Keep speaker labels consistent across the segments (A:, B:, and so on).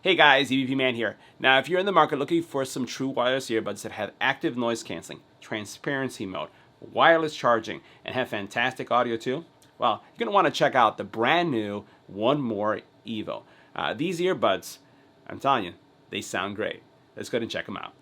A: Hey guys, EBPMAN here. Now if you're in the market looking for some true wireless earbuds that have active noise canceling, transparency mode, wireless charging, and have fantastic audio too, well, you're going to want to check out the brand new One More Evo. These earbuds, I'm telling you, they sound great. Let's go ahead and check them out.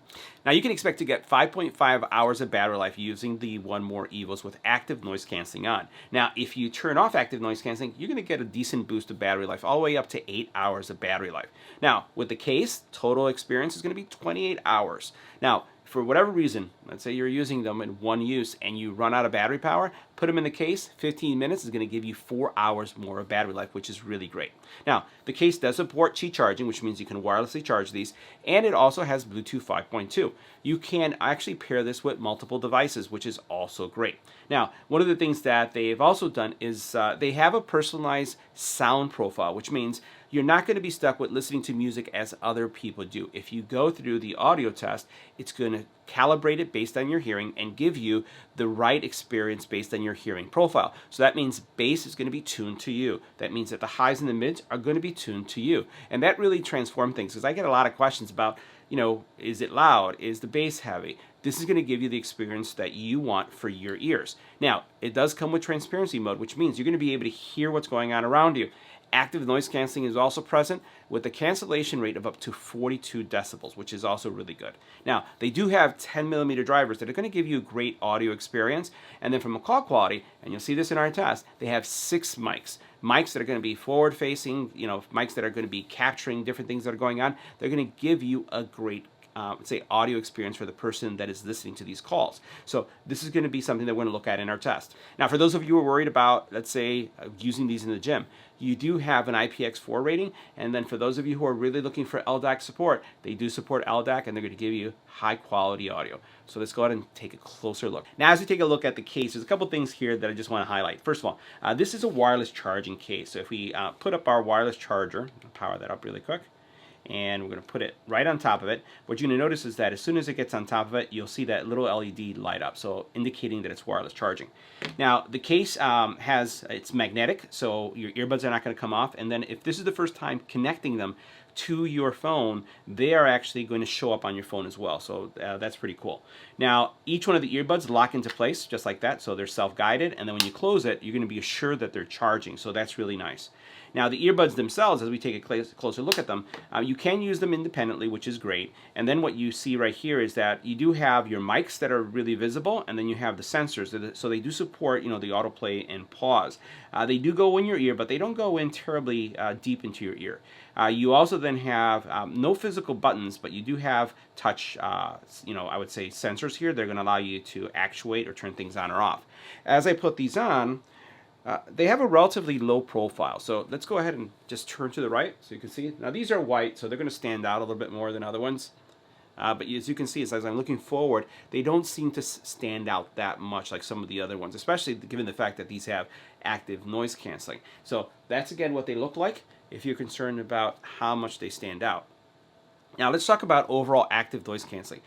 A: Now you can expect to get 5.5 hours of battery life using the One More Evos with active noise cancelling on. Now if you turn off active noise cancelling, you're going to get a decent boost of battery life, all the way up to 8 hours of battery life. Now with the case, total experience is going to be 28 hours. Now for whatever reason, let's say you're using them in one use and you run out of battery power, put them in the case, 15 minutes is going to give you 4 hours more of battery life, which is really great. Now, the case does support Qi charging, which means you can wirelessly charge these, and it also has Bluetooth 5.2. You can actually pair this with multiple devices, which is also great. Now, one of the things that they've also done is they have a personalized sound profile, which means you're not going to be stuck with listening to music as other people do. If you go through the audio test, it's going to calibrate it based on your hearing and give you the right experience based on your hearing profile. So that means bass is going to be tuned to you. That means that the highs and the mids are going to be tuned to you. And that really transforms things, because I get a lot of questions about, is it loud? Is the bass heavy? This is going to give you the experience that you want for your ears. Now, it does come with transparency mode, which means you're going to be able to hear what's going on around you. Active noise cancelling is also present with a cancellation rate of up to 42 decibels, which is also really good. Now, they do have 10mm drivers that are going to give you a great audio experience. And then from a call quality, and you'll see this in our test, they have 6 mics. Mics that are going to be forward-facing, mics that are going to be capturing different things that are going on. They're going to give you a great audio experience for the person that is listening to these calls. So this is going to be something that we're going to look at in our test. Now, for those of you who are worried about, let's say, using these in the gym, you do have an IPX4 rating, and then for those of you who are really looking for LDAC support, they do support LDAC, and they're going to give you high quality audio. So let's go ahead and take a closer look. Now, as we take a look at the case, there's a couple things here that I just want to highlight. First of all, this is a wireless charging case. So if we put up our wireless charger, I'll power that up really quick, and we're going to put it right on top of it. What you're going to notice is that as soon as it gets on top of it, you'll see that little LED light up, so indicating that it's wireless charging. Now, the case it's magnetic, so your earbuds are not going to come off, and then if this is the first time connecting them to your phone, they are actually going to show up on your phone as well, so that's pretty cool. Now, each one of the earbuds lock into place just like that, so they're self-guided, and then when you close it, you're going to be assured that they're charging, so that's really nice. Now, the earbuds themselves, as we take a closer look at them, you can use them independently, which is great. And then what you see right here is that you do have your mics that are really visible, and then you have the sensors. So they do support, the autoplay and pause. They do go in your ear, but they don't go in terribly deep into your ear. You also then have no physical buttons, but you do have touch, I would say sensors here. They're going to allow you to actuate or turn things on or off. As I put these on, they have a relatively low profile, so let's go ahead and just turn to the right so you can see. Now these are white, so they're going to stand out a little bit more than other ones. But as you can see, as I'm looking forward, they don't seem to stand out that much like some of the other ones, especially given the fact that these have active noise canceling. So that's again what they look like if you're concerned about how much they stand out. Now let's talk about overall active noise canceling.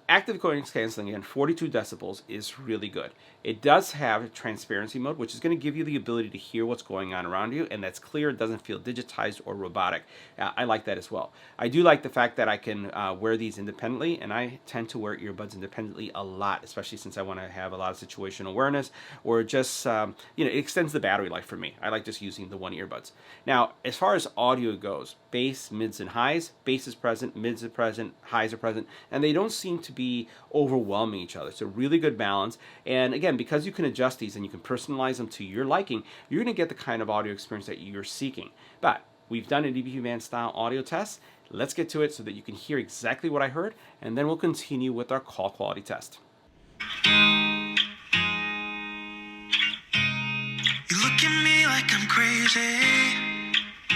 A: Active noise canceling, again, 42 decibels is really good. It does have transparency mode, which is going to give you the ability to hear what's going on around you, and that's clear. It doesn't feel digitized or robotic. I like that as well. I do like the fact that I can wear these independently, and I tend to wear earbuds independently a lot, especially since I want to have a lot of situational awareness, or just, it extends the battery life for me. I like just using the one earbuds. Now, as far as audio goes, bass, mids, and highs, bass is present, mids are present, highs are present, and they don't seem to be overwhelming each other. It's a really good balance, and again, because you can adjust these and you can personalize them to your liking, you're going to get the kind of audio experience that you're seeking. But we've done an EBPMAN style audio test. Let's get to it so that you can hear exactly what I heard, and then we'll continue with our call quality test.
B: You look at me like I'm crazy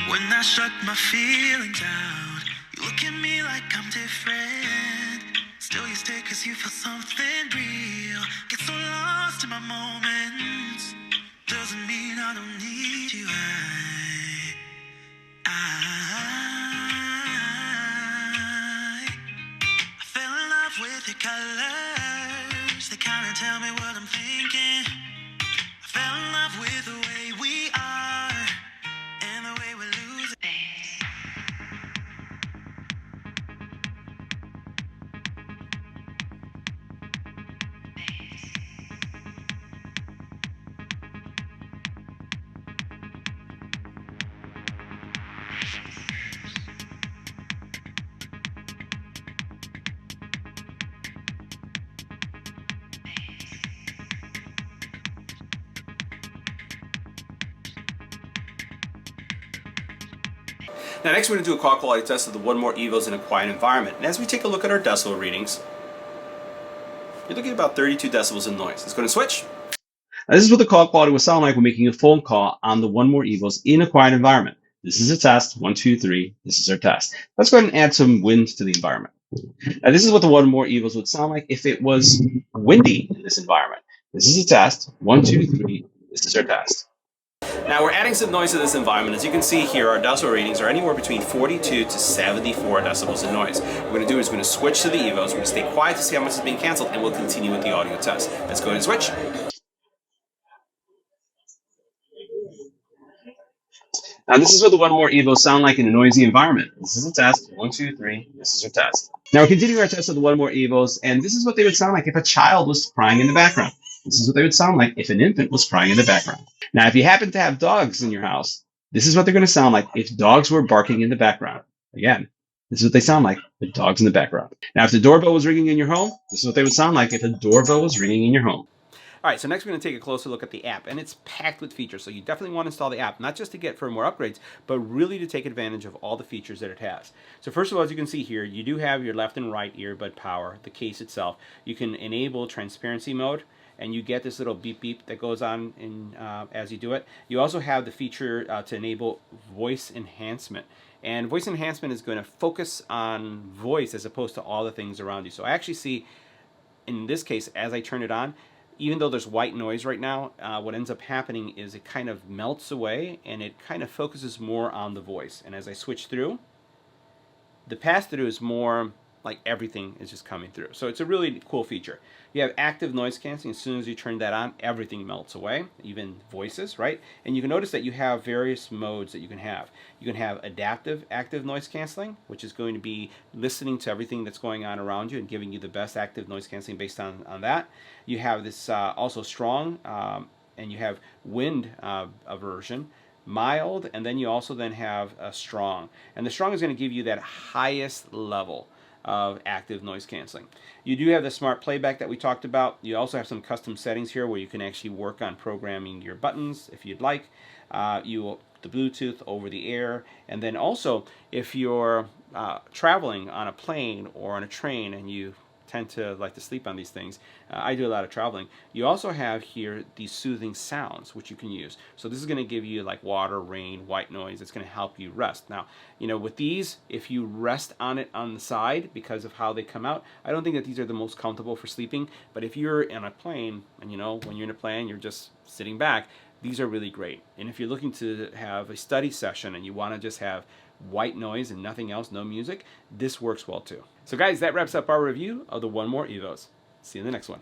B: when I shut my feelings out. You look at me like I'm different, still you stay cause you feel something real. Get so lost in my moments, doesn't mean I don't need you. I fell in love with your colors, they kinda tell me what I'm thinking. I fell in love with the way we are and the way we lose it.
A: Now next we're going to do a call quality test of the One More Evos in a quiet environment. And as we take a look at our decibel readings, you're looking at about 32 decibels in noise. Let's go to switch. Now, this is what the call quality will sound like when making a phone call on the One More Evos in a quiet environment. This is a test. 1, 2, 3. This is our test. Let's go ahead and add some wind to the environment. Now this is what the One More Evos would sound like if it was windy in this environment. This is a test. 1, 2, 3. This is our test. Now we're adding some noise to this environment. As you can see here, our decibel readings are anywhere between 42 to 74 decibels in noise. What we're going to do is we're going to switch to the Evos. We're going to stay quiet to see how much is being canceled, and we'll continue with the audio test. Let's go ahead and switch. Now this is what the One More Evos sound like in a noisy environment. This is a test. 1, 2, 3. This is our test. Now we're continuing our test of the One More Evos, and this is what they would sound like if a child was crying in the background. This is what they would sound like if an infant was crying in the background. Now if you happen to have dogs in your house, this is what they're going to sound like if dogs were barking in the background. Again, this is what they sound like with dogs in the background. Now if the doorbell was ringing in your home, this is what they would sound like if a doorbell was ringing in your home. All right, so next we're going to take a closer look at the app, and it's packed with features, so you definitely want to install the app, not just to get firmware upgrades, but really to take advantage of all the features that it has. So first of all, as you can see here, you do have your left and right earbud power, the case itself. You can enable transparency mode, and you get this little beep beep that goes on as you do it. You also have the feature to enable voice enhancement. And voice enhancement is going to focus on voice as opposed to all the things around you. So I actually see, in this case, as I turn it on, even though there's white noise right now, what ends up happening is it kind of melts away and it kind of focuses more on the voice. And as I switch through, the pass-through is more like everything is just coming through. So it's a really cool feature. You have active noise canceling. As soon as you turn that on, everything melts away, even voices, right? And you can notice that you have various modes that you can have. You can have adaptive active noise canceling, which is going to be listening to everything that's going on around you and giving you the best active noise canceling based on that. You have this also strong, and you have wind aversion, mild, and then you also then have a strong. And the strong is going to give you that highest level of active noise canceling. You do have the smart playback that we talked about. You also have some custom settings here where you can actually work on programming your buttons if you'd like. The Bluetooth over the air, and then also if you're traveling on a plane or on a train and you tend to like to sleep on these things. I do a lot of traveling. You also have here these soothing sounds which you can use. So this is going to give you like water, rain, white noise. It's going to help you rest. Now, you know, with these, if you rest on it on the side because of how they come out, I don't think that these are the most comfortable for sleeping. But if you're in a plane, and you know, when you're in a plane, you're just sitting back, these are really great. And if you're looking to have a study session and you want to just have white noise and nothing else, no music, this works well too. So guys, that wraps up our review of the One More Evos. See you in the next one.